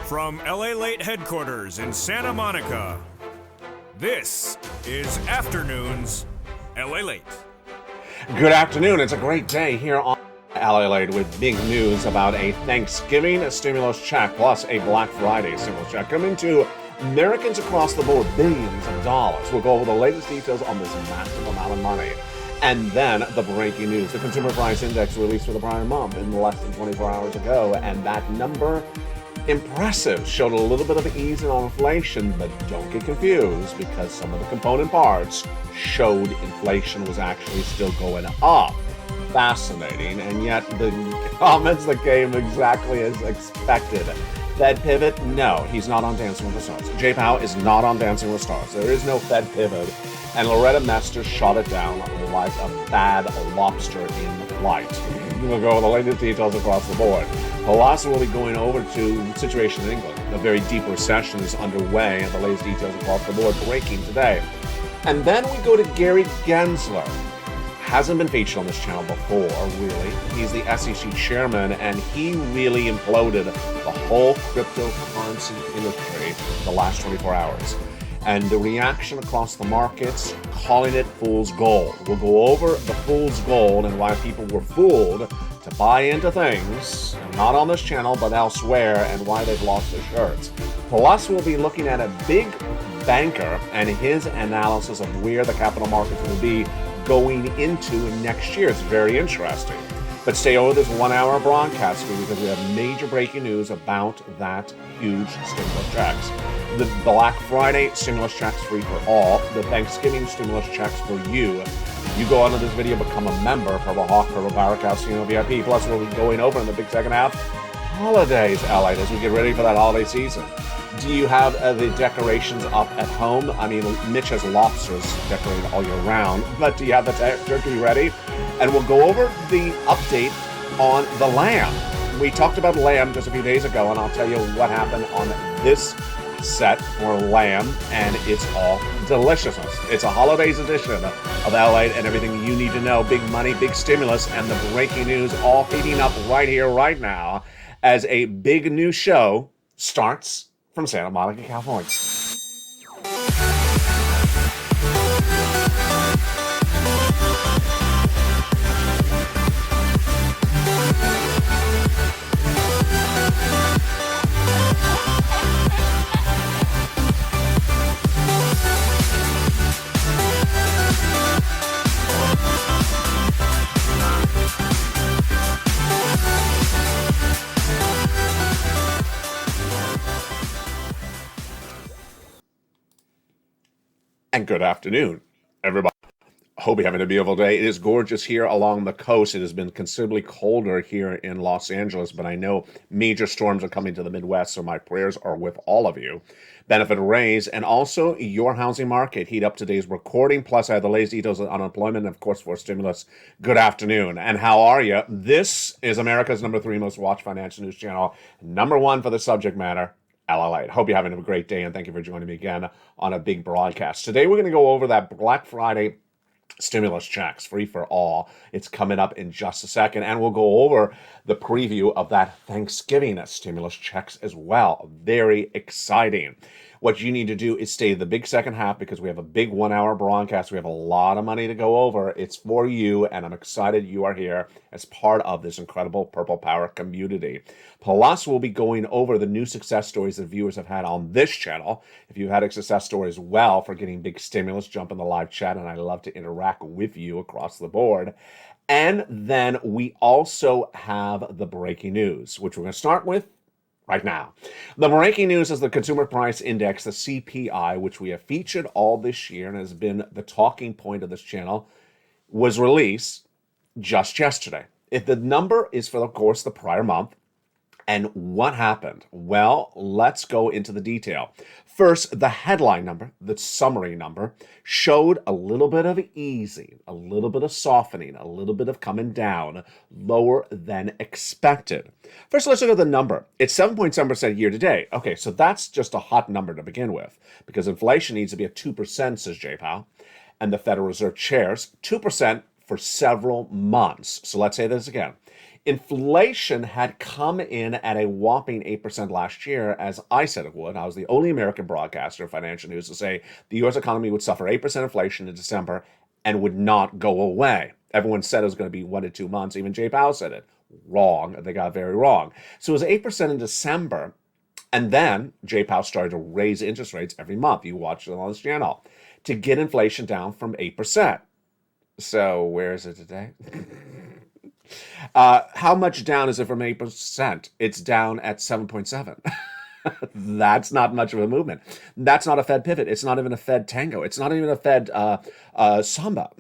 From LALATE headquarters in Santa Monica, this is Afternoons LALATE. Good afternoon. It's a great day here on LALATE with big news about a Thanksgiving stimulus check plus a Black Friday stimulus check coming to Americans across the board, billions of dollars. We'll go over the latest details on this massive amount of money. And then the breaking news, the Consumer Price Index released for the prior month in less than 24 hours ago, and that number, impressive, showed a little bit of ease on inflation, but don't get confused because some of the component parts showed inflation was actually still going up. Fascinating, and yet the comments that came exactly as expected. Fed pivot? No, he's not on Dancing with the Stars. Jay Powell is not on Dancing with the Stars. There is no Fed pivot, and Loretta Mester shot it down like a bad lobster in flight. We'll go over the latest details across the board. Plus, we'll be going over to the situation in England. A very deep recession is underway, and the latest details across the board breaking today. And then we go to Gary Gensler. Hasn't been featured on this channel before, really. He's the SEC chairman, and he really imploded the whole cryptocurrency industry the last 24 hours. And the reaction across the markets, calling it fool's gold. We'll go over the fool's gold and why people were fooled to buy into things, not on this channel, but elsewhere, and why they've lost their shirts. Plus, we'll be looking at a big banker and his analysis of where the capital markets will be going into next year. It's very interesting. But stay over this 1 hour broadcast because we have major breaking news about that huge stimulus checks. The Black Friday stimulus checks free for all. The Thanksgiving stimulus checks for you. You go onto this video, become a member, Purple Hawk, Purple Power Casino VIP. Plus, we'll be going over in the big second half, holidays, LA, as we get ready for that holiday season. Do you have the decorations up at home? I mean, Mitch has lobsters decorated all year round, but do you have the turkey ready? And we'll go over the update on the lamb. We talked about lamb just a few days ago, and I'll tell you what happened on this set for lamb, and it's all deliciousness. It's a holidays edition of LA and everything you need to know. Big money, big stimulus, and the breaking news all heating up right here, right now, as a big new show starts from Santa Monica, California. And good afternoon, everybody. Hope you're having a beautiful day. It is gorgeous here along the coast. It has been considerably colder here in Los Angeles, but I know major storms are coming to the Midwest, so my prayers are with all of you. Benefit raise, and also your housing market. Heat up today's recording, plus I have the latest details on unemployment, and of course for stimulus. Good afternoon, and how are you? This is America's #3 most watched financial news channel, #1 for the subject matter. LALATE. Hope you're having a great day, and thank you for joining me again on a big broadcast. Today, we're going to go over that Black Friday stimulus checks, free for all. It's coming up in just a second, and we'll go over the preview of that Thanksgiving stimulus checks as well. Very exciting. What you need to do is stay the big second half because we have a big 1 hour broadcast. We have a lot of money to go over. It's for you, and I'm excited you are here as part of this incredible Purple Power community. Plus, we'll be going over the new success stories that viewers have had on this channel. If you've had a success story as well for getting big stimulus, jump in the live chat, and I love to interact with you across the board. And then we also have the breaking news, which we're going to start with right now. The breaking news is the Consumer Price Index, the CPI, which we have featured all this year and has been the talking point of this channel, was released just yesterday. If the number is for, of course, the prior month. And what happened? Well, let's go into the detail. First, the headline number, the summary number, showed a little bit of easing, a little bit of softening, a little bit of coming down, lower than expected. First, let's look at the number. It's 7.7% year to date. Okay, so that's just a hot number to begin with, because inflation needs to be at 2%, says Jay Powell, and the Federal Reserve chairs 2% for several months. So let's say this again. Inflation had come in at a whopping 8% last year, as I said it would. I was the only American broadcaster of financial news to say the U.S. economy would suffer 8% inflation in December and would not go away. Everyone said it was going to be 1 to 2 months. Even Jay Powell said it. Wrong. They got it very wrong. So it was 8% in December. And then Jay Powell started to raise interest rates every month. You watch it on this channel to get inflation down from 8%. So where is it today? How much down is it from 8%? It's down at 7.7. That's not much of a movement. That's not a Fed pivot. It's not even a Fed tango. It's not even a Fed samba.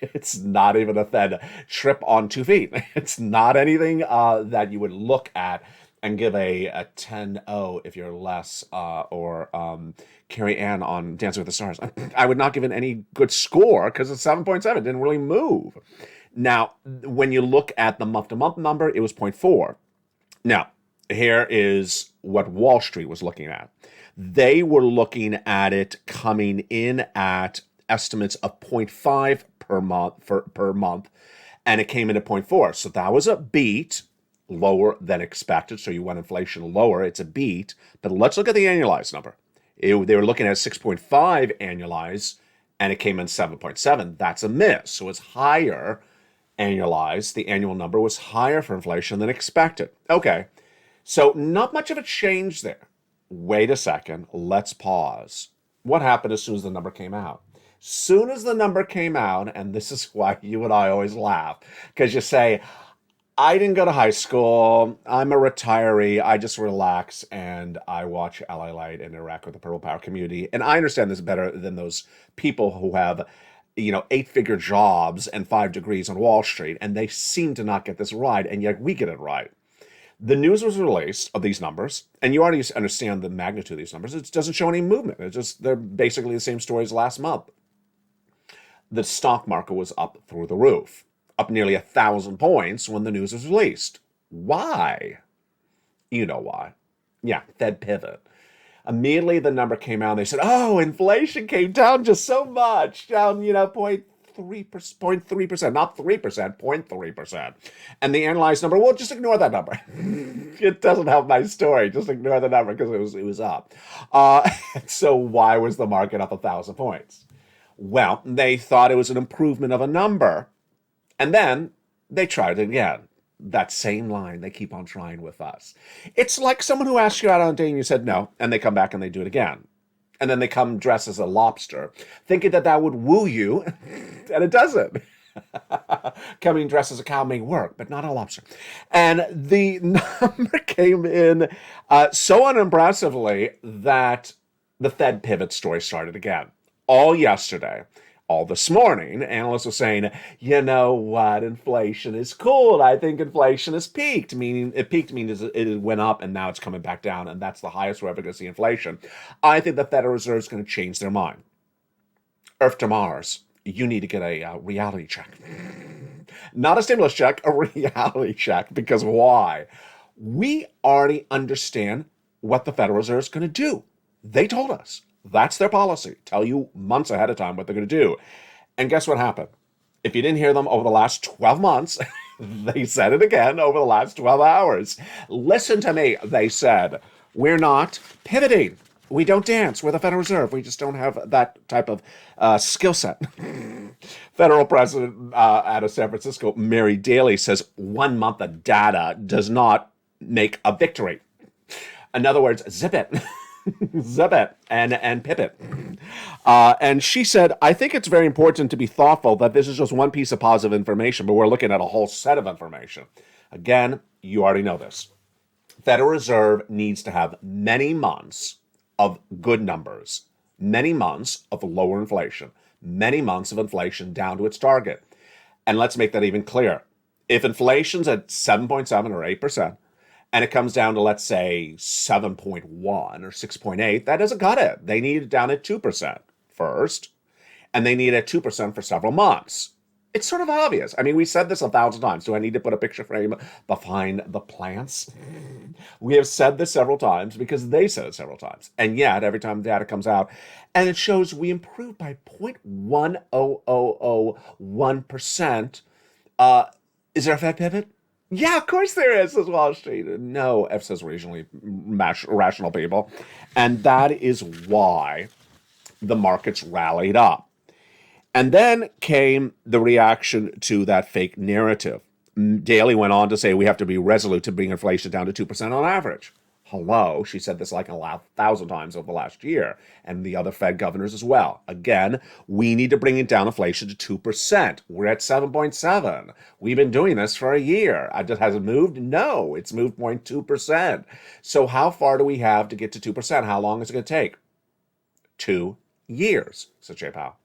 It's not even a Fed trip on 2 feet. It's not anything that you would look at and give a 10-0 if you're Les or Carrie Ann on Dancing with the Stars. I would not give it any good score because it's 7.7. It didn't really move. Now, when you look at the month-to-month number, it was 0.4. Now, here is what Wall Street was looking at. They were looking at it coming in at estimates of 0.5 per month, and it came in at 0.4. So that was a beat, lower than expected. So you want inflation lower, it's a beat. But let's look at the annualized number. They were looking at 6.5 annualized, and it came in 7.7. That's a miss. So it's higher annualized. The annual number was higher for inflation than expected. Okay, so not much of a change there. Wait a second. Let's pause. What happened as soon as the number came out? Soon as the number came out, and this is why you and I always laugh, because you say, I didn't go to high school. I'm a retiree. I just relax and I watch LALATE and interact with the Purple Power community. And I understand this better than those people who have, 8-figure jobs and 5 degrees on Wall Street, and they seem to not get this right, and yet we get it right. The news was released of these numbers, and you already understand the magnitude of these numbers. It doesn't show any movement. They're basically the same story as last month. The stock market was up through the roof, up nearly 1,000 points when the news was released. Why? You know why. Yeah, Fed pivot. Immediately the number came out and they said, oh, inflation came down just so much, down, 0.3%, not 3%, 0.3%. And the analyzed number, well, just ignore that number. It doesn't help my story. Just ignore the number because it was up. So why was the market up 1,000 points? Well, they thought it was an improvement of a number. And then they tried it again. That same line they keep on trying with us. It's like someone who asks you out on a date and you said no, and they come back and they do it again. And then they come dressed as a lobster, thinking that would woo you, and it doesn't. Coming dressed as a cow may work, but not a lobster. And the number came in so unimpressively that the Fed pivot story started again. All yesterday, all this morning, analysts were saying, you know what, inflation is cooled. I think inflation has peaked, meaning it went up and now it's coming back down, and that's the highest we're ever going to see inflation. I think the Federal Reserve is going to change their mind. Earth to Mars, you need to get a reality check. Not a stimulus check, a reality check, because why? We already understand what the Federal Reserve is going to do. They told us. That's their policy. Tell you months ahead of time what they're going to do. And guess what happened? If you didn't hear them over the last 12 months, they said it again over the last 12 hours. Listen to me, they said. We're not pivoting. We don't dance. We're the Federal Reserve. We just don't have that type of skill set. Federal President out of San Francisco, Mary Daly, says 1 month of data does not make a victory. In other words, zip it. Zip it and pip it. And she said, I think it's very important to be thoughtful that this is just one piece of positive information, but we're looking at a whole set of information. Again, you already know this. Federal Reserve needs to have many months of good numbers, many months of lower inflation, many months of inflation down to its target. And let's make that even clear. If inflation's at 7.7 or 8%, and it comes down to, let's say, 7.1 or 6.8, that doesn't cut it. They need it down at 2% first, and they need it at 2% for several months. It's sort of obvious. I mean, we said this 1,000 times. Do I need to put a picture frame behind the plants? We have said this several times because they said it several times. And yet, every time data comes out, and it shows we improved by 0.10001%, is there a Fed pivot? Yeah, of course there is, says Wall Street. No, F says regionally rational people. And that is why the markets rallied up. And then came the reaction to that fake narrative. Daly went on to say we have to be resolute to bring inflation down to 2% on average. Hello, she said this like 1,000 times over the last year, and the other Fed governors as well. Again, we need to bring it down inflation to 2%. We're at 7.7. We've been doing this for a year. Has it moved? No, it's moved 0.2%. So how far do we have to get to 2%? How long is it going to take? 2 years, said Jay Powell.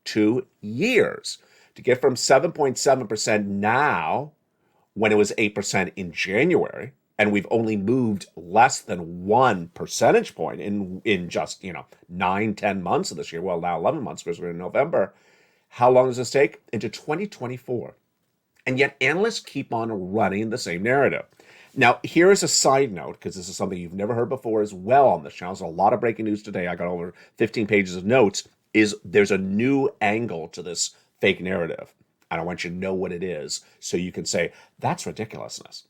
2 years to get from 7.7% now, when it was 8% in January, and we've only moved less than 1 percentage point in just 9-10 months of this year. Well, now 11 months because we're in November. How long does this take? Into 2024. And yet analysts keep on running the same narrative. Now, here is a side note, because this is something you've never heard before as well on this channel. There's a lot of breaking news today. I got over 15 pages of notes. There's a new angle to this fake narrative. And I want you to know what it is so you can say, that's ridiculousness.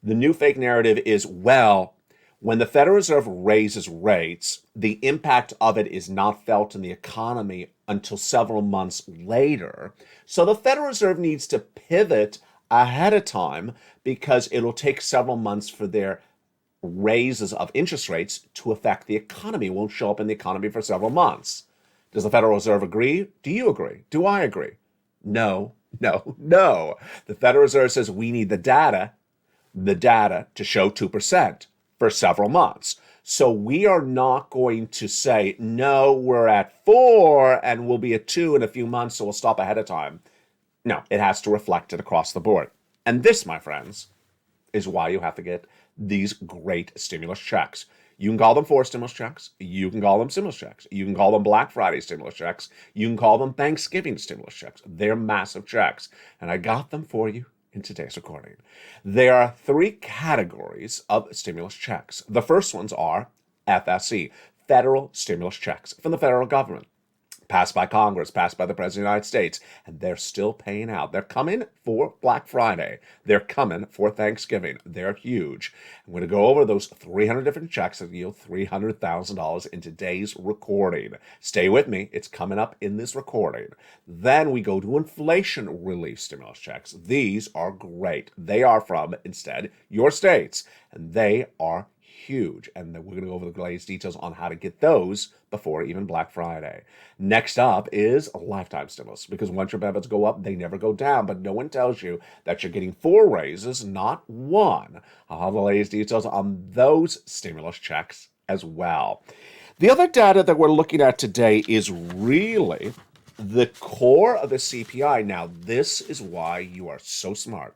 The new fake narrative is, well, when the Federal Reserve raises rates, the impact of it is not felt in the economy until several months later. So the Federal Reserve needs to pivot ahead of time because it'll take several months for their raises of interest rates to affect the economy. It won't show up in the economy for several months. Does the Federal Reserve agree? Do you agree? Do I agree? No, no, no. The Federal Reserve says we need the data to show 2% for several months. So we are not going to say, no, we're at 4 and we'll be at 2 in a few months, so we'll stop ahead of time. No, it has to reflect it across the board. And this, my friends, is why you have to get these great stimulus checks. You can call them 4 stimulus checks. You can call them stimulus checks. You can call them Black Friday stimulus checks. You can call them Thanksgiving stimulus checks. They're massive checks. And I got them for you in today's recording. There are 3 categories of stimulus checks. The first ones are FSC, federal stimulus checks from the federal government. Passed by Congress, passed by the President of the United States, and they're still paying out. They're coming for Black Friday. They're coming for Thanksgiving. They're huge. I'm going to go over those 300 different checks that yield $300,000 in today's recording. Stay with me. It's coming up in this recording. Then we go to inflation relief stimulus checks. These are great. They are from, instead, your states, and they are huge. And then we're going to go over the latest details on how to get those before even Black Friday. Next up is lifetime stimulus, because once your benefits go up, they never go down. But no one tells you that you're getting 4 raises, not 1. I'll have the latest details on those stimulus checks as well. The other data that we're looking at today is really the core of the CPI. Now, this is why you are so smart.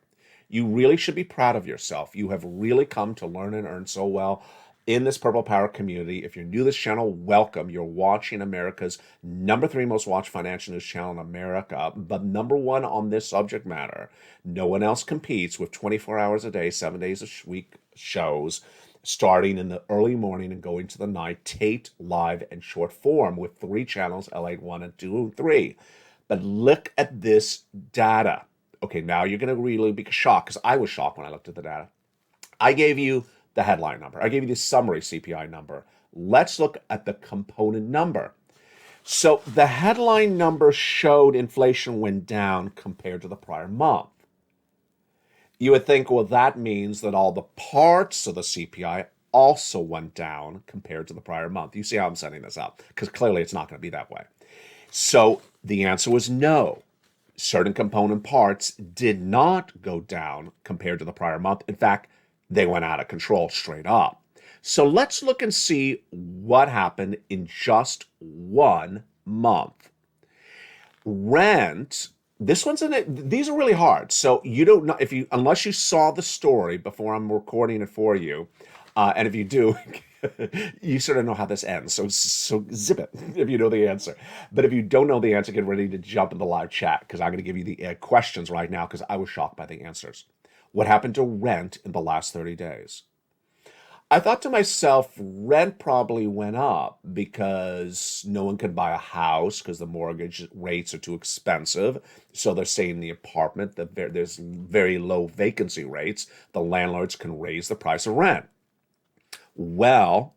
You really should be proud of yourself. You have really come to learn and earn so well in this Purple Power community. If you're new to this channel, welcome. You're watching America's #3 most watched financial news channel in America, but #1 on this subject matter. No one else competes with 24 hours a day, 7 days a week shows, starting in the early morning and going to the night, taped, live, and short form with 3 channels, LATE 1 and 2 and 3. But look at this data. Okay, now you're going to really be shocked, because I was shocked when I looked at the data. I gave you the headline number. I gave you the summary CPI number. Let's look at the component number. So the headline number showed inflation went down compared to the prior month. You would think, well, that means that all the parts of the CPI also went down compared to the prior month. You see how I'm setting this up? Because clearly it's not going to be that way. So the answer was no. Certain component parts did not go down compared to the prior month. In fact, they went out of control straight up. So let's look and see what happened in just 1 month. Rent, these are really hard. So you don't know, unless you saw the story before I'm recording it for you, and if you do, you sort of know how this ends. So zip it if you know the answer. But if you don't know the answer, get ready to jump in the live chat, because I'm going to give you the questions right now, because I was shocked by the answers. What happened to rent in the last 30 days? I thought to myself, rent probably went up because no one could buy a house because the mortgage rates are too expensive. So they're staying in the apartment. There's very low vacancy rates. The landlords can raise the price of rent. Well,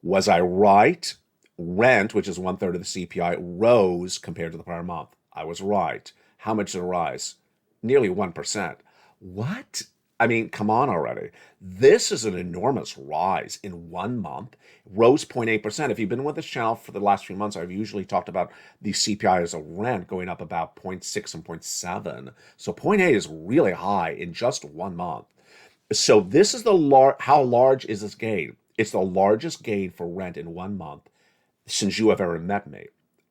was I right? Rent, which is one third of the CPI, rose compared to the prior month. I was right. How much did it rise? Nearly 1%. What? I mean, come on already. This is an enormous rise in 1 month. Rose 0.8%. If you've been with this channel for the last few months, I've usually talked about the CPI as a rent going up about zero point 0.6 and zero point 0.7. So zero point 0.8 is really high in just 1 month. So this is how large is this gain? It's the largest gain for rent in 1 month since you have ever met me.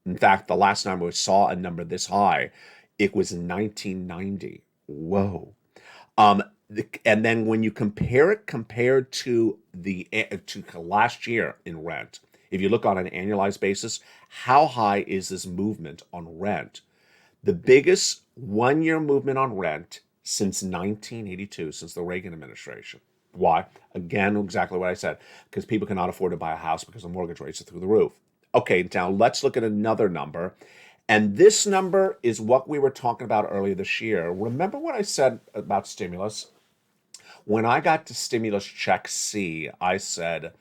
In fact, the last time we saw a number this high, it was in 1990. Whoa. Um, and then when you compare it compared to to last year in rent, if you look on an annualized basis, how high is this movement on rent? The biggest 1 year movement on rent since 1982, since the Reagan administration. Why? Again, exactly what I said, because people cannot afford to buy a house because the mortgage rates are through the roof. Okay, now let's look at another number. And this number is what we were talking about earlier this year. Remember what I said about stimulus? When I got to stimulus check C, I said,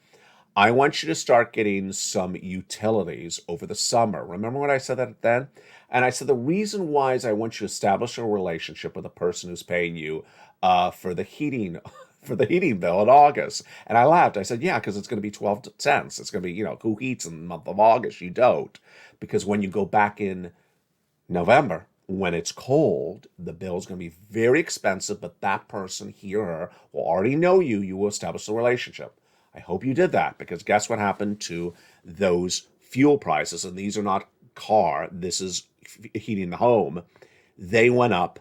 I want you to start getting some utilities over the summer. Remember when I said that then? And I said the reason why is I want you to establish a relationship with the person who's paying you for the heating for the heating bill in August. And I laughed. I said, yeah, because it's going to be 12 cents. It's going to be, who heats in the month of August? You don't. Because when you go back in November, when it's cold, the bill's going to be very expensive, but that person, he or her, will already know you. You will establish a relationship. I hope you did that, because guess what happened to those fuel prices? And these are not car, this is heating the home. They went up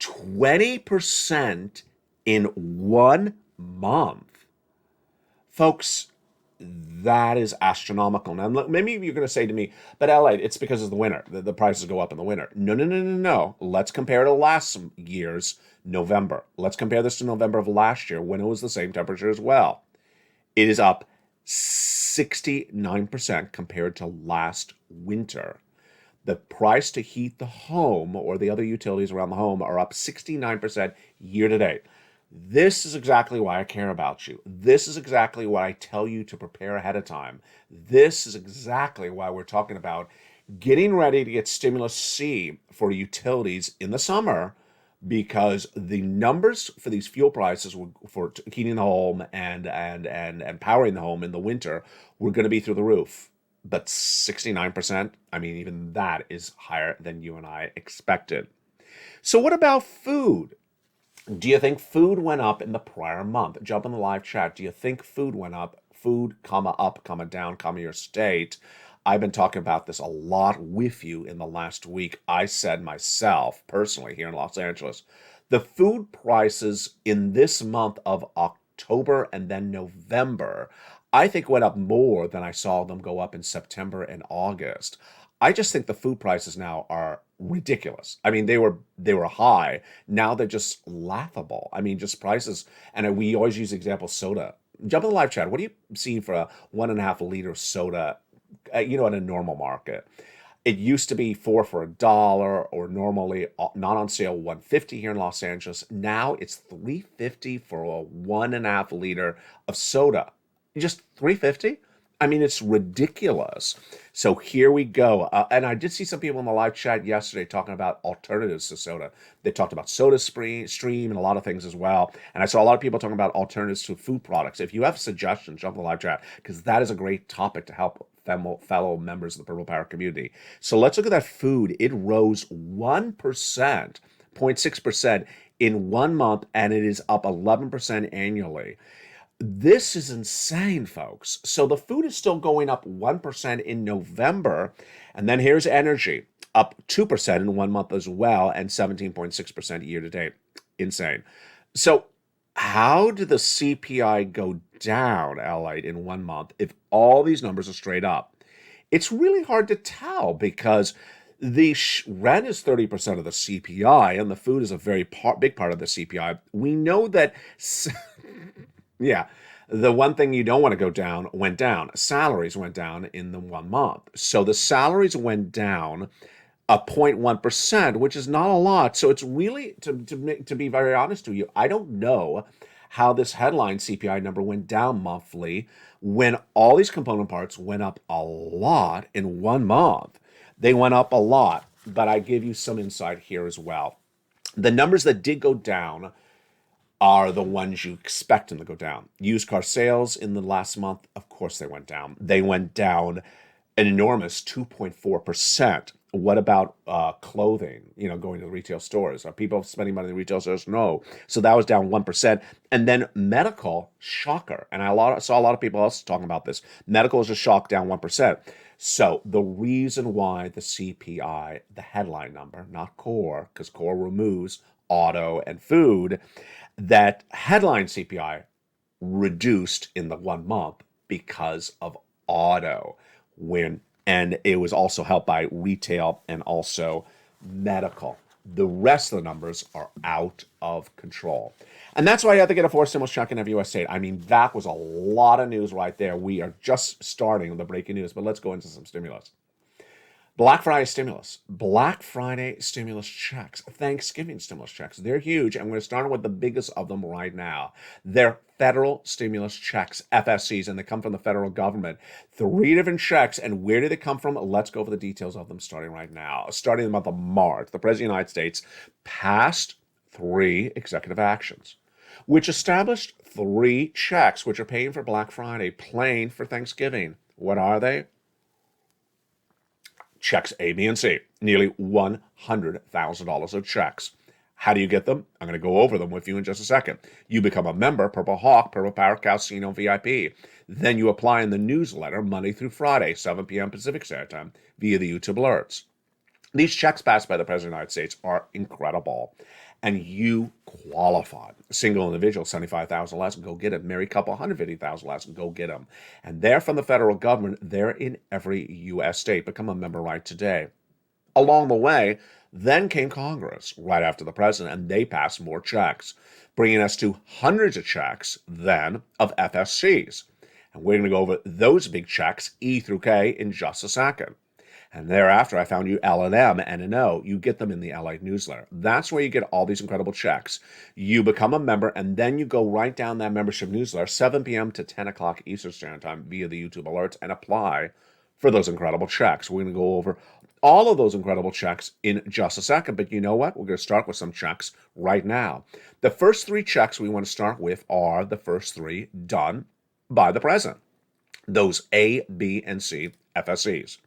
20% in 1 month. Folks, that is astronomical. Now, maybe you're going to say to me, but LA, it's because of the winter. The prices go up in the winter. No, no, no, no, no. Let's compare to last year's November. Let's compare this to November of last year when it was the same temperature as well. It is up 69% compared to last winter. The price to heat the home or the other utilities around the home are up 69% year to date. This is exactly why I care about you. This is exactly why I tell you to prepare ahead of time. This is exactly why we're talking about getting ready to get stimulus C for utilities in the summer, because the numbers for these fuel prices for heating the home and powering the home in the winter were going to be through the roof. But 69%, I mean, even that is higher than you and I expected. So what about food? Do you think food went up in the prior month? Jump in the live chat. Do you think food went up? Food, up, down, your state. I've been talking about this a lot with you in the last week. I said myself, personally, here in Los Angeles, the food prices in this month of October and then November, I think went up more than I saw them go up in September and August. I just think the food prices now are ridiculous. I mean, they were high. Now they're just laughable. I mean, just prices. And we always use the example soda. Jump in the live chat. What do you see for a 1.5 liter soda, in a normal market? It used to be $4 for $1, or normally not on sale $1.50 here in Los Angeles. Now it's $3.50 for a 1.5 liter of soda. Just $3.50? I mean, it's ridiculous. So here we go. And I did see some people in the live chat yesterday talking about alternatives to soda. They talked about SodaStream and a lot of things as well. And I saw a lot of people talking about alternatives to food products. If you have suggestions, jump in the live chat, because that is a great topic to help fellow members of the Purple Power community. So let's look at that food. It rose 1%, 0.6% in 1 month, and it is up 11% annually. This is insane, folks. So the food is still going up 1% in November. And then here's energy, up 2% in 1 month as well, and 17.6% year to date. Insane. So how did the CPI go down, LALATE, in 1 month if all these numbers are straight up? It's really hard to tell, because the rent is 30% of the CPI, and the food is a very big part of the CPI. We know that... Yeah, The one thing you don't want to go down went down. Salaries went down in the 1 month. So the salaries went down a 0.1%, which is not a lot. So it's really, to be very honest with you, I don't know how this headline CPI number went down monthly when all these component parts went up a lot in 1 month. They went up a lot, but I give you some insight here as well. The numbers that did go down are the ones you expect them to go down. Used car sales in the last month, of course they went down. They went down an enormous 2.4%. What about clothing, going to the retail stores? Are people spending money in the retail stores? No. So that was down 1%. And then medical, shocker. And I saw a lot of people else talking about this. Medical is a shock, down 1%. So the reason why the CPI, the headline number, not core, because core removes auto and food, that headline CPI reduced in the 1 month because of auto, and it was also helped by retail and also medical. The rest of the numbers are out of control. And that's why you have to get a forced stimulus check in every U.S. state. I mean, that was a lot of news right there. We are just starting the breaking news, but let's go into some stimulus. Black Friday stimulus checks, Thanksgiving stimulus checks. They're huge, and we're going to start with the biggest of them right now. They're federal stimulus checks, FSCs, and they come from the federal government. 3 different checks, and where did they come from? Let's go over the details of them starting right now. Starting in the month of March, the President of the United States passed 3 executive actions, which established 3 checks, which are paying for Black Friday, paying for Thanksgiving. What are they? Checks A, B, and C, nearly $100,000 of checks. How do you get them? I'm going to go over them with you in just a second. You become a member, Purple Hawk, Purple Power Casino VIP. Then you apply in the newsletter Monday through Friday, 7 p.m. Pacific Standard Time, via the YouTube alerts. These checks passed by the President of the United States are incredible, and you qualify. Single individual, $75,000 less, go get it. Married couple, $150,000 less, go get them. And they're from the federal government. They're in every U.S. state. Become a member right today. Along the way, then came Congress right after the president, and they passed more checks, bringing us to hundreds of checks then of FSCs. And we're going to go over those big checks, E through K, in just a second. And thereafter, I found you L and M and an O. You get them in the LA newsletter. That's where you get all these incredible checks. You become a member, and then you go right down that membership newsletter, 7 p.m. to 10 o'clock Eastern Standard Time via the YouTube alerts, and apply for those incredible checks. We're going to go over all of those incredible checks in just a second. But you know what? We're going to start with some checks right now. The first 3 checks we want to start with are the first 3 done by the president. Those A, B, and C FSCs.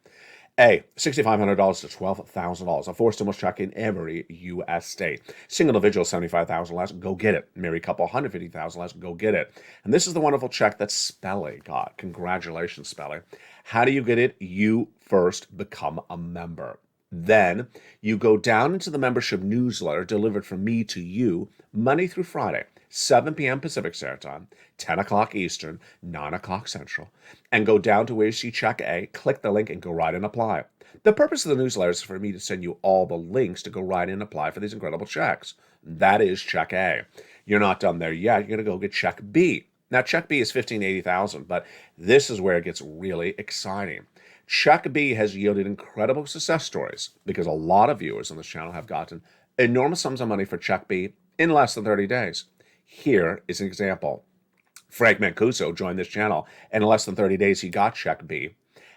A, $6,500 to $12,000, a forced stimulus check in every U.S. state. Single individual, $75,000 less, go get it. Married couple, $150,000 less, go get it. And this is the wonderful check that Spelly got. Congratulations, Spelly. How do you get it? You first become a member. Then you go down into the membership newsletter delivered from me to you Monday through Friday, 7 p.m. Pacific Standard Time, 10 o'clock Eastern, 9 o'clock Central, and go down to where you see Check A, click the link, and go right and apply. The purpose of the newsletter is for me to send you all the links to go right and apply for these incredible checks. That is Check A. You're not done there yet. You're going to go get Check B. Now, Check B is $15,080, but this is where it gets really exciting. Check B has yielded incredible success stories because a lot of viewers on this channel have gotten enormous sums of money for Check B in less than 30 days. Here is an example. Frank Mancuso joined this channel, and in less than 30 days, he got Check B.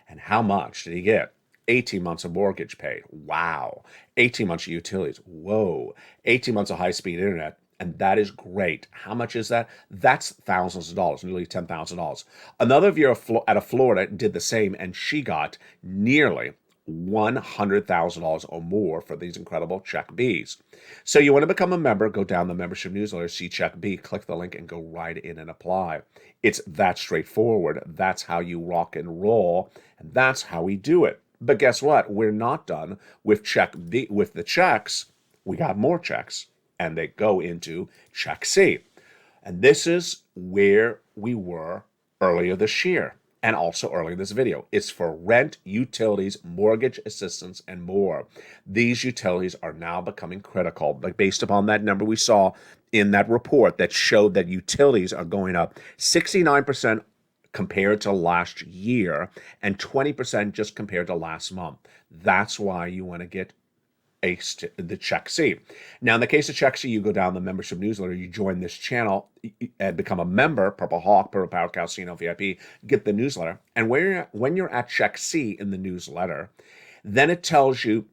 And how much did he get? 18 months of mortgage paid. Wow. 18 months of utilities. Whoa. 18 months of high-speed internet. And that is great. How much is that? That's thousands of dollars, nearly $10,000. Another viewer out of Florida did the same, and she got nearly $100,000 or more for these incredible Check Bs. So you want to become a member, go down the membership newsletter, see Check B, click the link, and go right in and apply. It's that straightforward. That's how you rock and roll, and that's how we do it. But guess what? We're not done with Check B. With the checks, we got more checks, and they go into Check C. And this is where we were earlier this year. and also early in this video. It's for rent, utilities, mortgage assistance, and more. These utilities are now becoming critical, like based upon that number we saw in that report that showed that utilities are going up 69% compared to last year and 20% just compared to last month. That's why you want to get the Check C. Now, in the case of Check C, you go down the membership newsletter, you join this channel and become a member, Purple Hawk, Purple Power Casino VIP, get the newsletter. And when you're at Check C in the newsletter, then it tells you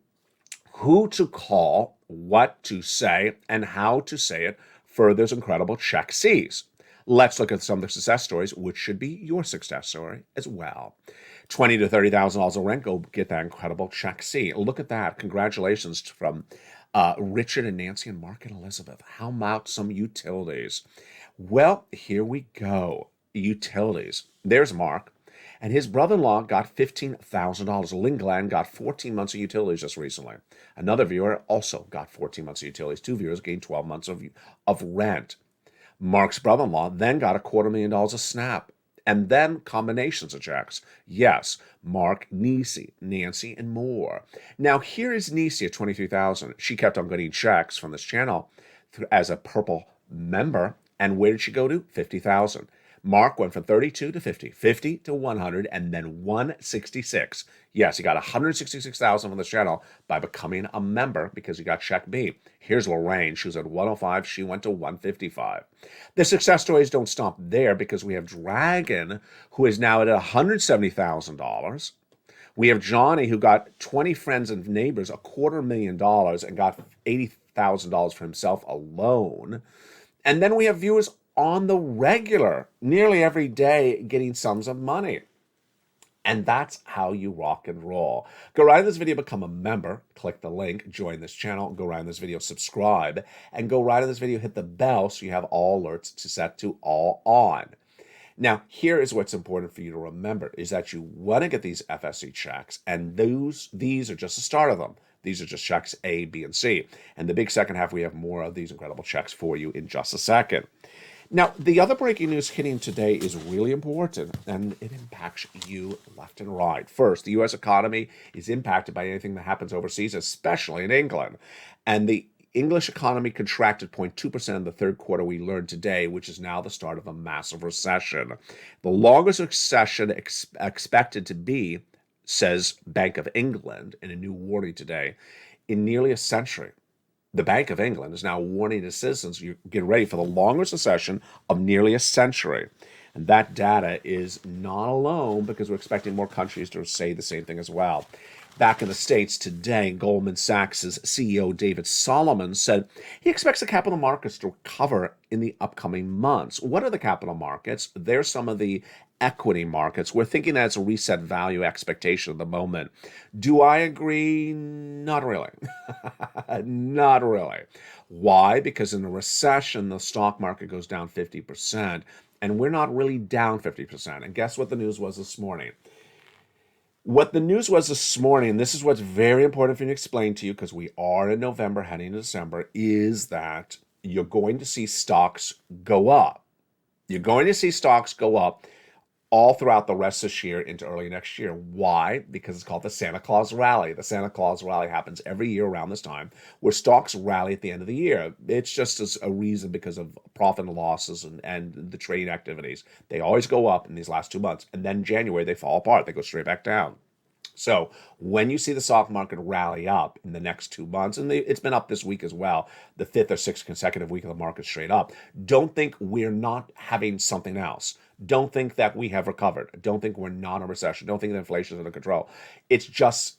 who to call, what to say, and how to say it for those incredible Check Cs. Let's look at some of the success stories, which should be your success story as well. $20,000 to $30,000 of rent, go get that incredible Check C. Look at that. Congratulations from Richard and Nancy and Mark and Elizabeth. How about some utilities? Well, here we go. Utilities. There's Mark. And his brother-in-law got $15,000. Lynn Glenn got 14 months of utilities just recently. Another viewer also got 14 months of utilities. 2 viewers gained 12 months of rent. Mark's brother-in-law then got $250,000 of SNAP. And then combinations of checks. Yes, Mark, Nisi, Nancy, and more. Now, here is Nisi at $23,000. She kept on getting checks from this channel as a Purple member. And where did she go to? $50,000. Mark went from 32 to 50, 50 to 100, and then 166. Yes, he got 166,000 from this channel by becoming a member because he got Check B. Here's Lorraine. She was at 105. She went to 155. The success stories don't stop there because we have Dragon, who is now at $170,000. We have Johnny, who got 20 friends and neighbors, $250,000, and got $80,000 for himself alone. And then we have viewers on the regular, nearly every day, getting sums of money. And that's how you rock and roll. Go right in this video, become a member, click the link, join this channel, go right in this video, subscribe, and go right in this video, hit the bell so you have all alerts to set to all on. Now, here is what's important for you to remember, is that you want to get these FSC checks, and these are just the start of them. These are just checks A, B, and C. And the big second half, we have more of these incredible checks for you in just a second. Now, the other breaking news hitting today is really important, and it impacts you left and right. First, the U.S. economy is impacted by anything that happens overseas, especially in England. And the English economy contracted 0.2% in the third quarter, we learned today, which is now the start of a massive recession. The longest recession expected to be, says Bank of England in a new warning today, in nearly a century. The Bank of England is now warning its citizens, you get ready for the longest recession of nearly a century. And that data is not alone because we're expecting more countries to say the same thing as well. Back in the States today, Goldman Sachs' CEO David Solomon said he expects the capital markets to recover in the upcoming months. What are the capital markets? They're some of the equity markets. We're thinking that's a reset value expectation at the moment. Do I agree? Not really. Not really. Why? Because in a recession, the stock market goes down 50%, and we're not really down 50%. And guess what the news was this morning? What the news was this morning, this is what's very important for me to explain to you because we are in November heading into December, is that you're going to see stocks go up. You're going to see stocks go up all throughout the rest of this year into early next year. Why? Because it's called the Santa Claus Rally. The Santa Claus Rally happens every year around this time, where stocks rally at the end of the year. It's just as a reason because of profit and losses and the trading activities. They always go up in these last 2 months, and then January they fall apart. They go straight back down. So when you see the stock market rally up in the next 2 months, and it's been up this week as well, the 5th or 6th consecutive week of the market straight up, don't think we're not having something else. Don't think that we have recovered. Don't think we're not in a recession. Don't think that inflation is under control. It's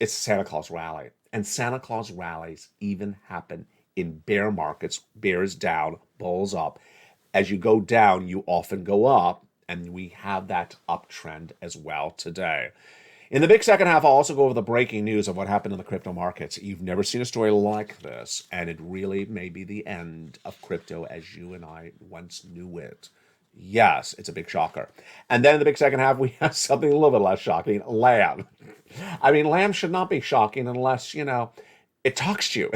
Santa Claus rally. And Santa Claus rallies even happen in bear markets. Bears down, bulls up. As you go down, you often go up, and we have that uptrend as well today. In the big second half, I'll also go over the breaking news of what happened in the crypto markets. You've never seen a story like this, and it really may be the end of crypto as you and I once knew it. Yes, it's a big shocker. And then in the big second half, we have something a little bit less shocking, lamb. I mean, lamb should not be shocking unless, it talks to you.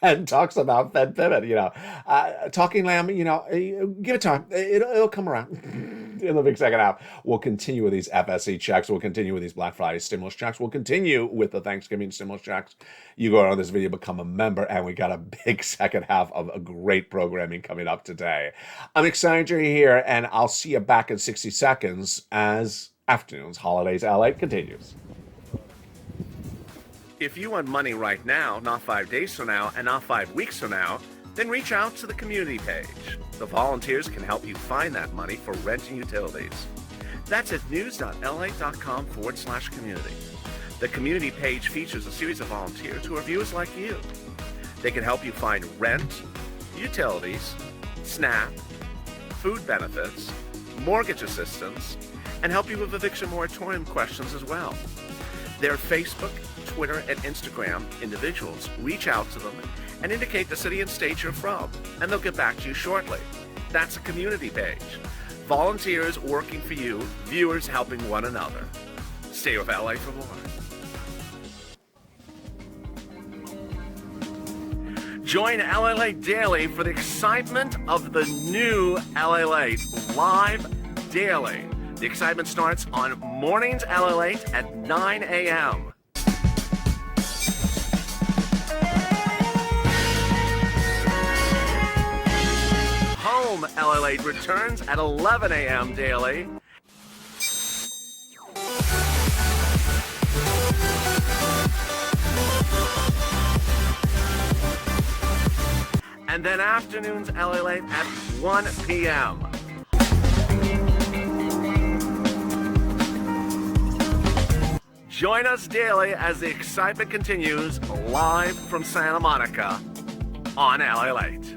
And talks about Fed pivot, talking lamb, give it time. It'll come around. in the big second half, we'll continue with these FSE checks. We'll continue with these Black Friday stimulus checks. We'll continue with the Thanksgiving stimulus checks. You go on this video, become a member, and we got a big second half of a great programming coming up today. I'm excited you're here, and I'll see you back in 60 seconds as Afternoons Holidays LA continues. If you want money right now, not 5 days from now, and not 5 weeks from now, then reach out to the community page. The volunteers can help you find that money for rent and utilities. That's at news.lalate.com/community. The community page features a series of volunteers who are viewers like you. They can help you find rent, utilities, SNAP, food benefits, mortgage assistance, and help you with eviction moratorium questions as well. Their Facebook, Twitter, and Instagram individuals reach out to them and indicate the city and state you're from, and they'll get back to you shortly. That's a community page. Volunteers working for you, viewers helping one another. Stay with LA for more. Join LALATE Daily for the excitement of the new LALATE live daily. The excitement starts on mornings LALATE at 9 a.m. Home LALATE returns at 11 a.m. daily. And then Afternoons LALATE at 1 p.m. Join us daily as the excitement continues live from Santa Monica on LALATE.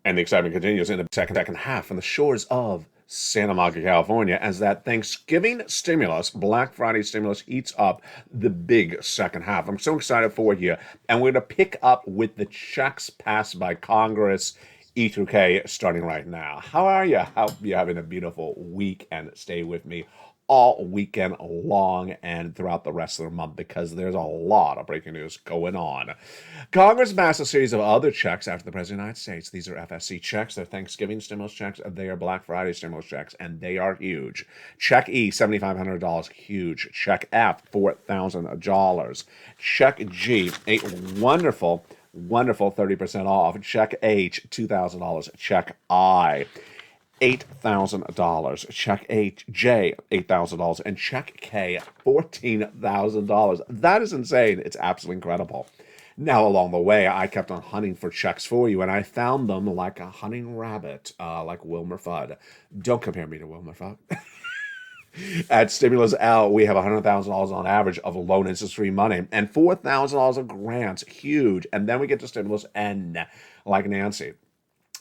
And the excitement continues in the second half on the shores of Santa Monica, California, as that Thanksgiving stimulus, Black Friday stimulus, heats up the big second half. I'm so excited for you. And we're going to pick up with the checks passed by Congress, E through K, starting right now. How are you? Hope you're having a beautiful week, and stay with me all weekend long and throughout the rest of the month, because there's a lot of breaking news going on. Congress passed a series of other checks after the President of the United States. These are FSC checks. They're Thanksgiving stimulus checks. They are Black Friday stimulus checks, and they are huge. Check E, $7,500, huge. Check F, $4,000. Check G, a wonderful 30% off. Check H, $2,000. Check I, $8,000. Check J, $8,000. And check K, $14,000. That is insane. It's absolutely incredible. Now, along the way, I kept on hunting for checks for you, and I found them like a hunting rabbit, like Wilmer Fudd. Don't compare me to Wilmer Fudd. At Stimulus L, we have $100,000 on average of loan interest-free money, and $4,000 of grants, huge. And then we get to Stimulus N, like Nancy.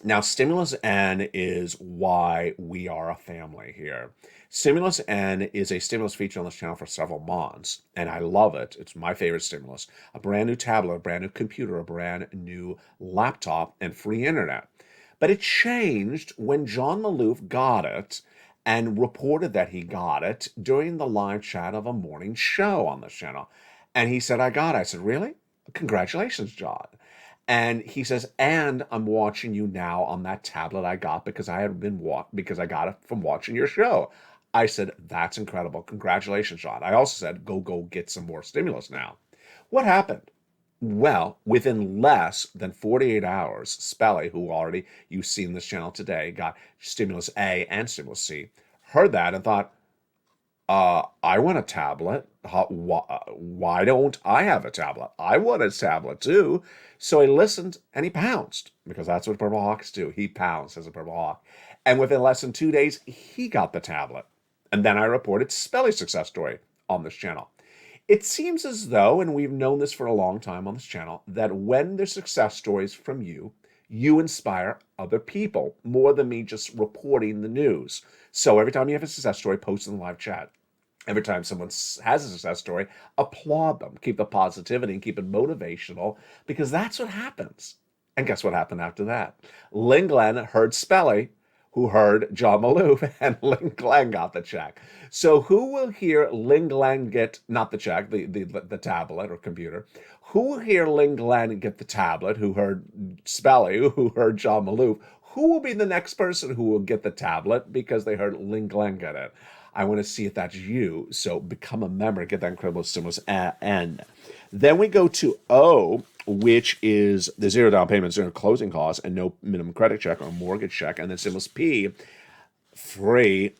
Now, Stimulus N is why we are a family here. Stimulus N is a stimulus feature on this channel for several months, and I love it. It's my favorite stimulus. A brand new tablet, a brand new computer, a brand new laptop, and free internet. But it changed when John Maloof got it and reported that he got it during the live chat of a morning show on this channel. And he said, I got it. I said, really? Congratulations, John. And he says, and I'm watching you now on that tablet I got because I got it from watching your show. I said, that's incredible. Congratulations, John. I also said, go get some more stimulus now. What happened? Well, within less than 48 hours, Spelly, who already you've seen this channel today, got Stimulus A and Stimulus C, heard that and thought, I want a tablet. Why don't I have a tablet? I want a tablet too. So he listened and he pounced, because that's what Purple Hawks do. He pounced as a Purple Hawk. And within less than 2 days, he got the tablet. And then I reported Spelly's success story on this channel. It seems as though, and we've known this for a long time on this channel, that when there's success stories from you, you inspire other people more than me just reporting the news. So every time you have a success story, post in the live chat. Every time someone has a success story, applaud them. Keep the positivity and keep it motivational, because that's what happens. And guess what happened after that? Lynn Glenn heard Spelly, who heard John Maloof, and Lynn Glenn got the check. So who will hear Lynn Glenn get, not the check, the tablet or computer, who will hear Lynn Glenn get the tablet, who heard Spelly, who heard John Maloof? Who will be the next person who will get the tablet because they heard Ling Glen get it? I want to see if that's you. So become a member, get that incredible stimulus. N. Then we go to O, which is the zero down payment, zero closing costs, and no minimum credit check or mortgage check. And then stimulus P, free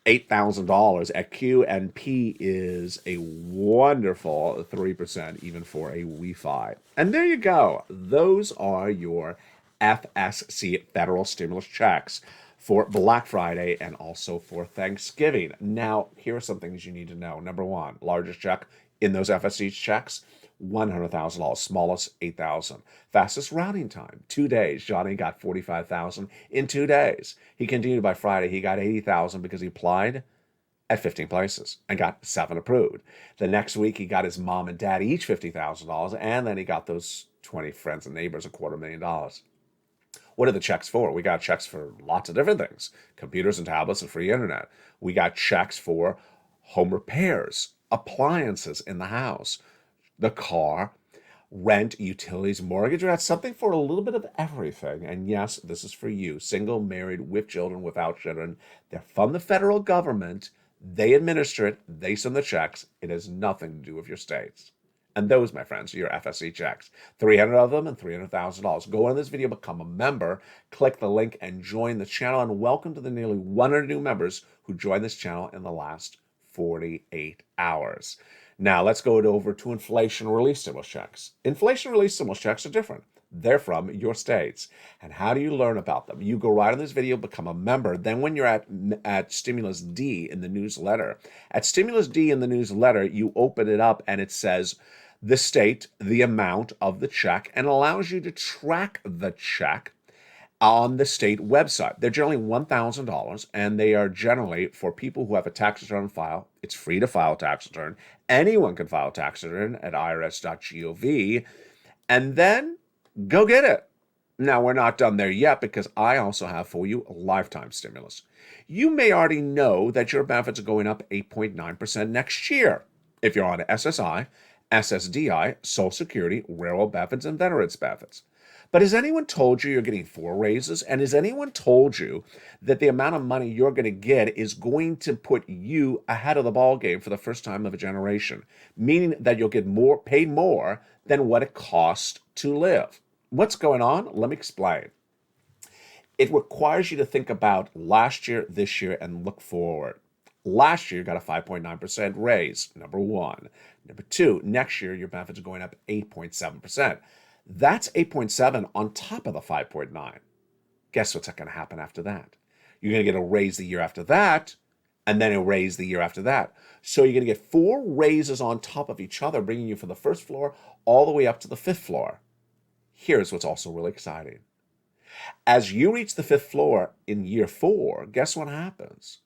$8,000 at Q, and P is a wonderful 3% even for a Wi-Fi. And there you go. Those are your FSC federal stimulus checks for Black Friday and also for Thanksgiving. Now, here are some things you need to know. Number one, largest check in those FSC checks, $100,000. Smallest, $8,000. Fastest routing time, 2 days. Johnny got $45,000 in 2 days. He continued by Friday. He got $80,000 because he applied at 15 places and got 7 approved. The next week, he got his mom and dad each $50,000, and then he got those 20 friends and neighbors $250,000. What are the checks for? We got checks for lots of different things. Computers and tablets and free internet. We got checks for home repairs, appliances in the house, the car, rent, utilities, mortgage. We got something for a little bit of everything. And yes, this is for you. Single, married, with children, without children. They're from the federal government. They administer it. They send the checks. It has nothing to do with your states. And those, my friends, are your FSC checks. 300 of them and $300,000. Go on this video, become a member, click the link, and join the channel. And welcome to the nearly 100 new members who joined this channel in the last 48 hours. Now, let's go over to inflation relief stimulus checks. Inflation relief stimulus checks are different. They're from your states. And how do you learn about them? You go right on this video, become a member. Then when you're at Stimulus D in the newsletter, at Stimulus D in the newsletter, you open it up and it says the state, the amount of the check, and allows you to track the check on the state website. They're generally $1,000, and they are generally for people who have a tax return on file. It's free to file a tax return. Anyone can file a tax return at irs.gov, and then go get it. Now, we're not done there yet because I also have for you a lifetime stimulus. You may already know that your benefits are going up 8.9% next year if you're on SSI, SSDI, Social Security, railroad benefits, and veterans benefits. But has anyone told you you're getting 4 raises? And has anyone told you that the amount of money you're going to get is going to put you ahead of the ball game for the first time of a generation? Meaning that you'll get paid more than what it costs to live. What's going on? Let me explain. It requires you to think about last year, this year, and look forward. Last year, you got a 5.9% raise, number one. Number two, next year, your benefits are going up 8.7%. That's 8.7 on top of the 5.9. Guess what's going to happen after that? You're going to get a raise the year after that, and then a raise the year after that. So you're going to get 4 raises on top of each other, bringing you from the first floor all the way up to the 5th floor. Here's what's also really exciting. As you reach the 5th floor in year 4, guess what happens?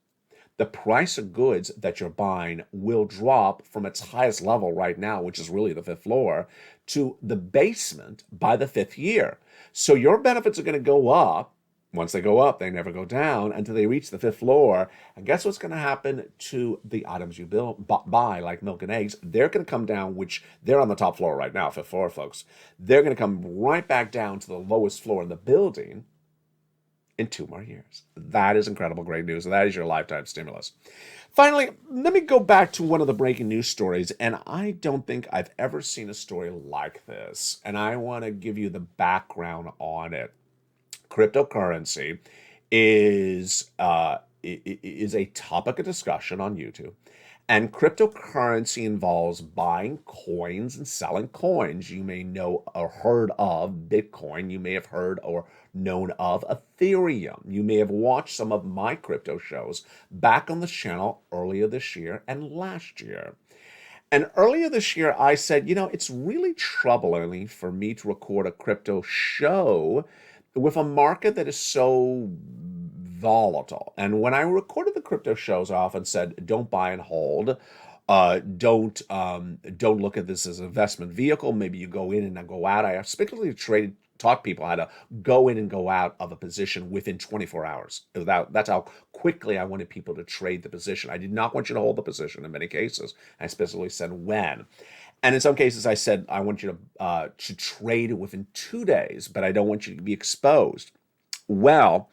The price of goods that you're buying will drop from its highest level right now, which is really the 5th floor, to the basement by the 5th year. So your benefits are going to go up. Once they go up, they never go down until they reach the 5th floor. And guess what's going to happen to the items you buy, like milk and eggs? They're going to come down, which they're on the top floor right now, 5th floor, folks. They're going to come right back down to the lowest floor in the building in 2 more years. That is incredible, great news. That is your lifetime stimulus. Finally, let me go back to one of the breaking news stories, and I don't think I've ever seen a story like this, and I want to give you the background on it. Cryptocurrency is a topic of discussion on YouTube. And cryptocurrency involves buying coins and selling coins. You may know or heard of Bitcoin. You may have heard or known of Ethereum. You may have watched some of my crypto shows back on the channel earlier this year and last year. And earlier this year, I said, it's really troubling for me to record a crypto show with a market that is so volatile. And when I recorded the crypto shows, I often said, don't buy and hold. Don't look at this as an investment vehicle. Maybe you go in and then go out. I specifically taught people how to go in and go out of a position within 24 hours. That's how quickly I wanted people to trade the position. I did not want you to hold the position in many cases. I specifically said when. And in some cases, I said, I want you to trade within 2 days, but I don't want you to be exposed. Well,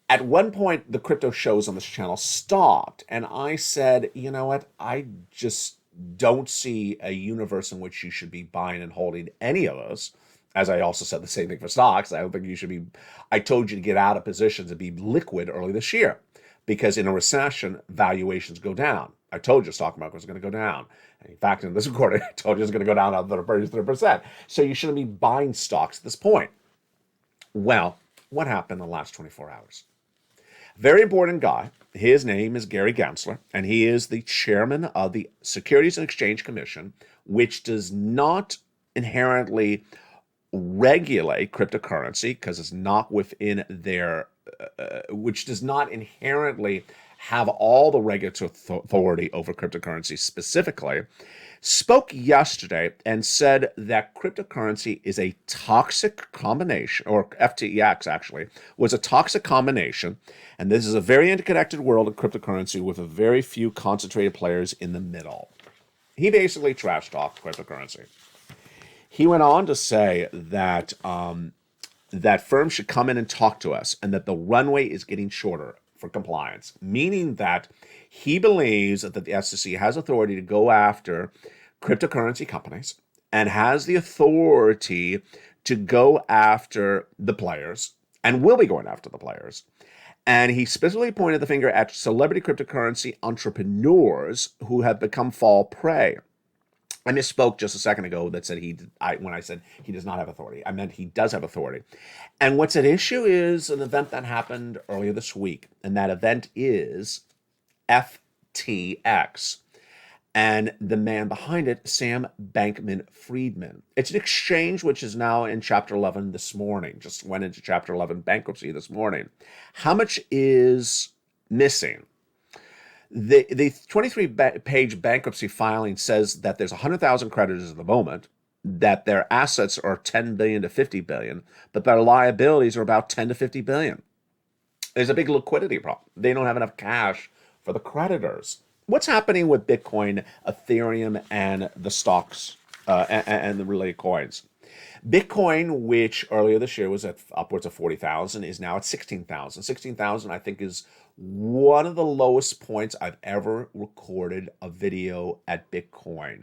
at one point, the crypto shows on this channel stopped, and I said, you know what? I just don't see a universe in which you should be buying and holding any of those. As I also said the same thing for stocks. I don't think you should be. I told you to get out of positions and be liquid early this year, because in a recession, valuations go down. I told you stock market was going to go down. And in fact, in this recording, I told you it's going to go down another 33%. So you shouldn't be buying stocks at this point. Well, what happened in the last 24 hours? Very important guy. His name is Gary Gensler, and he is the chairman of the Securities and Exchange Commission, which does not inherently regulate cryptocurrency because it's not within their, which does not inherently have all the regulatory authority over cryptocurrency specifically, spoke yesterday and said that cryptocurrency is a toxic combination, or FTX actually was a toxic combination, and this is a very interconnected world of cryptocurrency with a very few concentrated players in the middle. He basically trash talked cryptocurrency. He went on to say that that firms should come in and talk to us, and that the runway is getting shorter for compliance, meaning that he believes that the SEC has authority to go after cryptocurrency companies and has the authority to go after the players and will be going after the players. And he specifically pointed the finger at celebrity cryptocurrency entrepreneurs who have become fall prey. I misspoke just a second ago that said when I said he does not have authority, I meant he does have authority. And what's at issue is an event that happened earlier this week, and that event is FTX. And the man behind it, Sam Bankman-Friedman. It's an exchange which is now in Chapter 11 this morning, just went into Chapter 11 bankruptcy this morning. How much is missing? The 23-page bankruptcy filing says that there's 100,000 creditors at the moment, that their assets are 10 billion to 50 billion, but their liabilities are about 10 to 50 billion. There's a big liquidity problem. They don't have enough cash for the creditors. What's happening with Bitcoin, Ethereum, and the stocks and the related coins? Bitcoin, which earlier this year was at upwards of 40,000, is now at 16,000. 16,000, I think, is one of the lowest points I've ever recorded a video at Bitcoin.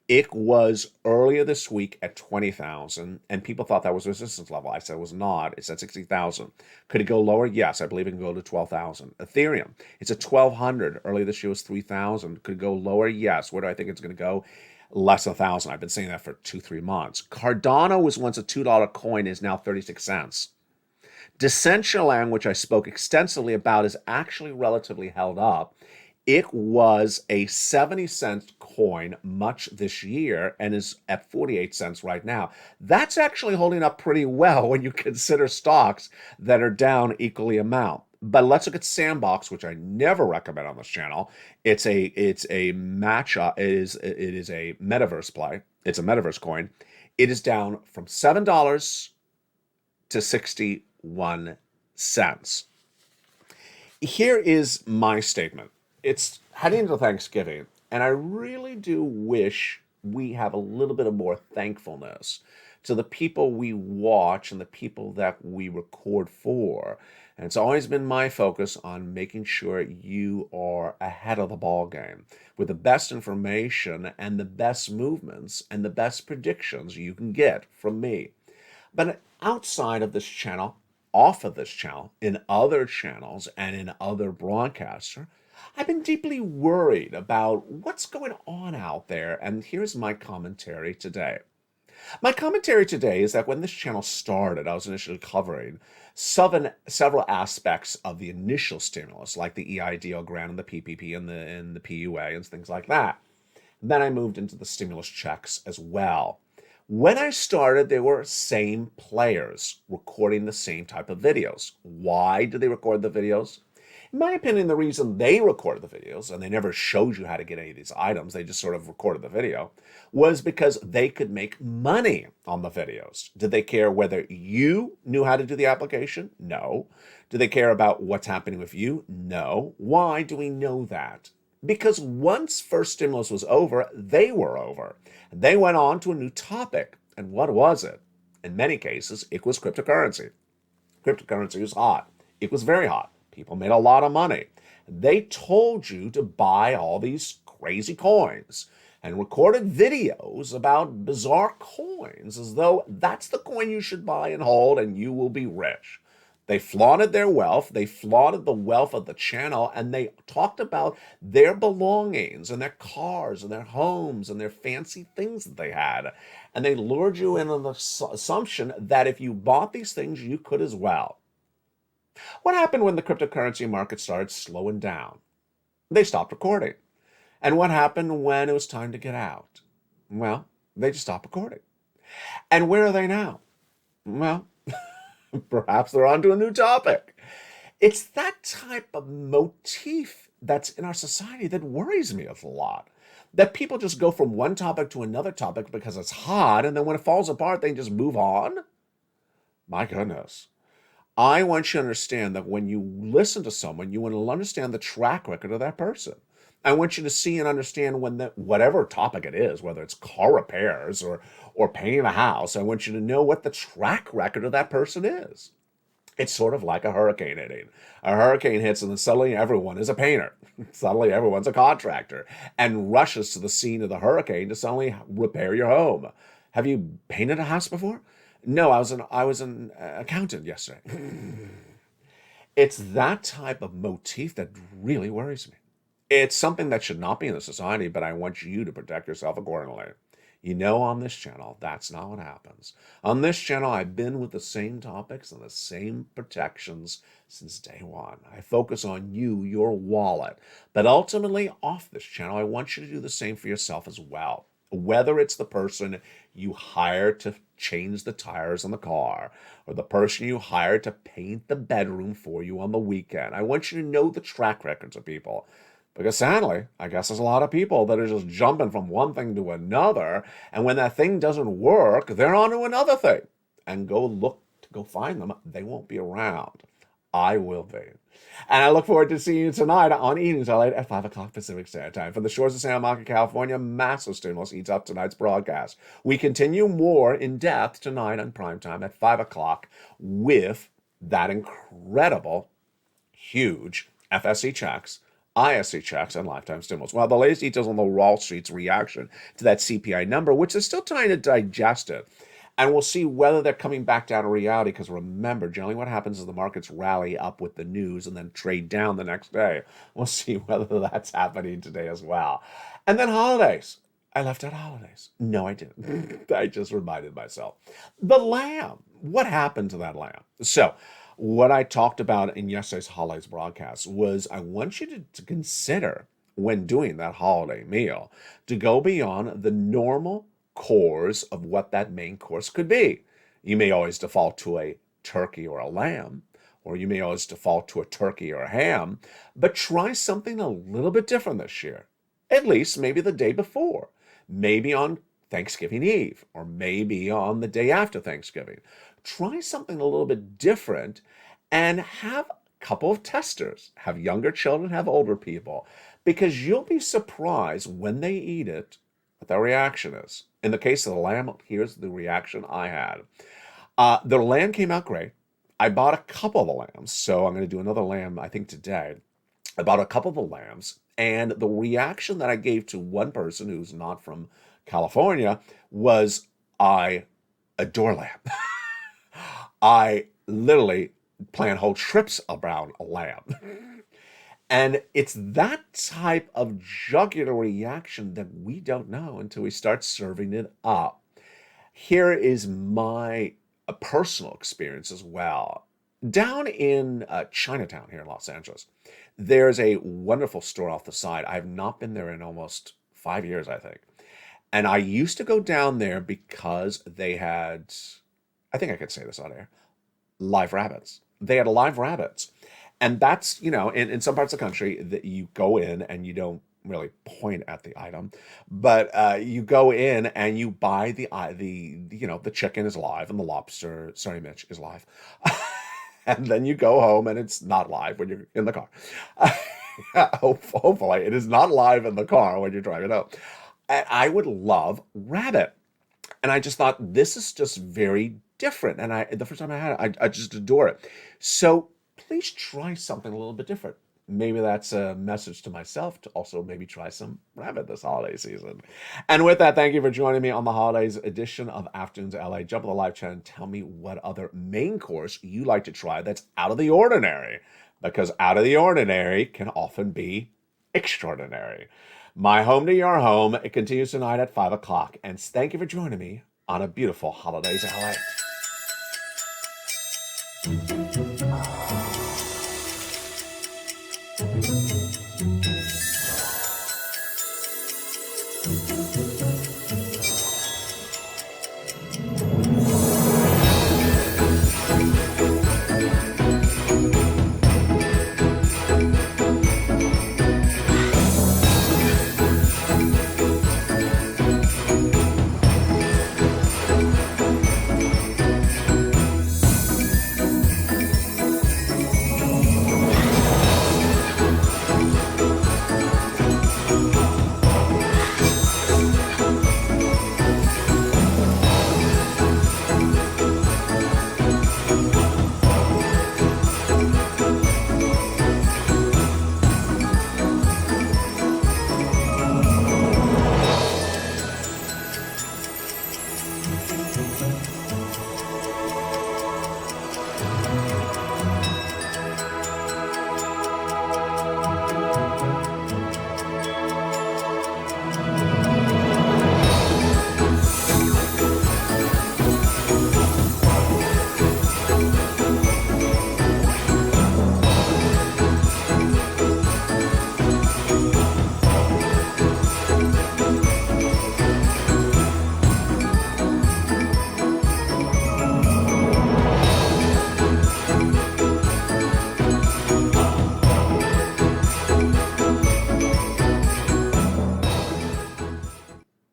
It was earlier this week at 20,000, and people thought that was a resistance level. I said it was not. It's at 60,000. Could it go lower? Yes, I believe it can go to 12,000. Ethereum, it's at 1,200. Earlier this year was 3,000. Could it go lower? Yes. Where do I think it's going to go? Less than 1,000. I've been saying that for 2-3 months. Cardano was once a $2 coin, is now 36 cents. Decentraland, which I spoke extensively about, is actually relatively held up. It was a 70-cent coin much this year and is at 48 cents right now. That's actually holding up pretty well when you consider stocks that are down equally amount. But let's look at Sandbox, which I never recommend on this channel. It's a match-up. It is a metaverse play. It's a metaverse coin. It is down from $7 to 61 cents. Here is my statement. It's heading into Thanksgiving, and I really do wish we have a little bit of more thankfulness to the people we watch and the people that we record for. And it's always been my focus on making sure you are ahead of the ball game with the best information and the best movements and the best predictions you can get from me. But outside of this channel, off of this channel, in other channels and in other broadcasters, I've been deeply worried about what's going on out there, and here's my commentary today. My commentary today is that when this channel started, I was initially covering several aspects of the initial stimulus, like the EIDL grant and the PPP and the PUA and things like that. Then I moved into the stimulus checks as well. When I started, there were same players recording the same type of videos. Why did they record the videos? In my opinion, the reason they recorded the videos, and they never showed you how to get any of these items, they just sort of recorded the video, was because they could make money on the videos. Did they care whether you knew how to do the application? No. Do they care about what's happening with you? No. Why do we know that? Because once first stimulus was over, they were over. They went on to a new topic. And what was it? In many cases, it was cryptocurrency. Cryptocurrency was hot. It was very hot. People made a lot of money. They told you to buy all these crazy coins and recorded videos about bizarre coins as though that's the coin you should buy and hold and you will be rich. They flaunted their wealth, they flaunted the wealth of the channel, and they talked about their belongings and their cars and their homes and their fancy things that they had. And they lured you in on the assumption that if you bought these things, you could as well. What happened when the cryptocurrency market started slowing down? They stopped recording. And what happened when it was time to get out? Well, they just stopped recording. And where are they now? Well, perhaps they're onto a new topic. It's that type of motif that's in our society that worries me a lot. That people just go from one topic to another topic because it's hot, and then when it falls apart, they just move on. My goodness. I want you to understand that when you listen to someone, you want to understand the track record of that person. I want you to see and understand when whatever topic it is, whether it's car repairs or painting a house, I want you to know what the track record of that person is. It's sort of like a hurricane hitting. A hurricane hits and then suddenly everyone is a painter. Suddenly everyone's a contractor and rushes to the scene of the hurricane to suddenly repair your home. Have you painted a house before? No, I was an accountant yesterday. It's that type of motif that really worries me. It's something that should not be in the society, but I want you to protect yourself accordingly. You know, on this channel, that's not what happens. On this channel, I've been with the same topics and the same protections since day one. I focus on you, your wallet. But ultimately, off this channel, I want you to do the same for yourself as well. Whether it's the person you hire to change the tires on the car, or the person you hire to paint the bedroom for you on the weekend, I want you to know the track records of people. Because sadly, I guess there's a lot of people that are just jumping from one thing to another, and when that thing doesn't work, they're on to another thing. And go find them. They won't be around. I will be. And I look forward to seeing you tonight on Evenings LALATE at 5 o'clock Pacific Standard Time. From the shores of Santa Monica, California, massive stimulus eats up tonight's broadcast. We continue more in depth tonight on primetime at 5 o'clock with that incredible, huge FSC checks, ISC checks, and lifetime stimulus. Well, the latest details on the Wall Street's reaction to that CPI number, which is still trying to digest it. And we'll see whether they're coming back down to reality, because remember, generally what happens is the markets rally up with the news and then trade down the next day. We'll see whether that's happening today as well. And then holidays. I left out holidays. No, I didn't. I just reminded myself. The lamb. What happened to that lamb? So, what I talked about in yesterday's holidays broadcast was I want you to consider, when doing that holiday meal, to go beyond the normal course of what that main course could be. You may always default to a turkey or a lamb, or you may always default to a turkey or a ham, but try something a little bit different this year. At least maybe the day before, maybe on Thanksgiving Eve, or maybe on the day after Thanksgiving. Try something a little bit different and have a couple of testers. Have younger children, have older people, because you'll be surprised when they eat it what their reaction is. In the case of the lamb, here's the reaction I had. The lamb came out great. I bought a couple of the lambs, so I'm going to do another lamb, I think, today. I bought a couple of the lambs, and the reaction that I gave to one person who's not from California was, I adore lamb. I literally plan whole trips around a lamb. And it's that type of jugular reaction that we don't know until we start serving it up. Here is my personal experience as well. Down in Chinatown here in Los Angeles, there's a wonderful store off the side. I've not been there in almost 5 years, I think. And I used to go down there because they had, I think I could say this on air, live rabbits. They had live rabbits. And that's, in some parts of the country that you go in and you don't really point at the item, but you go in and you buy the chicken is live and the lobster, sorry, Mitch, is live. And then you go home and it's not live when you're in the car. Hopefully it is not live in the car when you're driving out. And I would love rabbit. And I just thought, this is just very different. And the first time I had it, I just adore it. So please try something a little bit different. Maybe that's a message to myself to also maybe try some rabbit this holiday season. And with that, thank you for joining me on the holidays edition of Afternoons LA. Jump on the live chat and tell me what other main course you like to try that's out of the ordinary, because out of the ordinary can often be extraordinary. My home to your home, it continues tonight at 5 o'clock. And thank you for joining me on a beautiful holidays LA.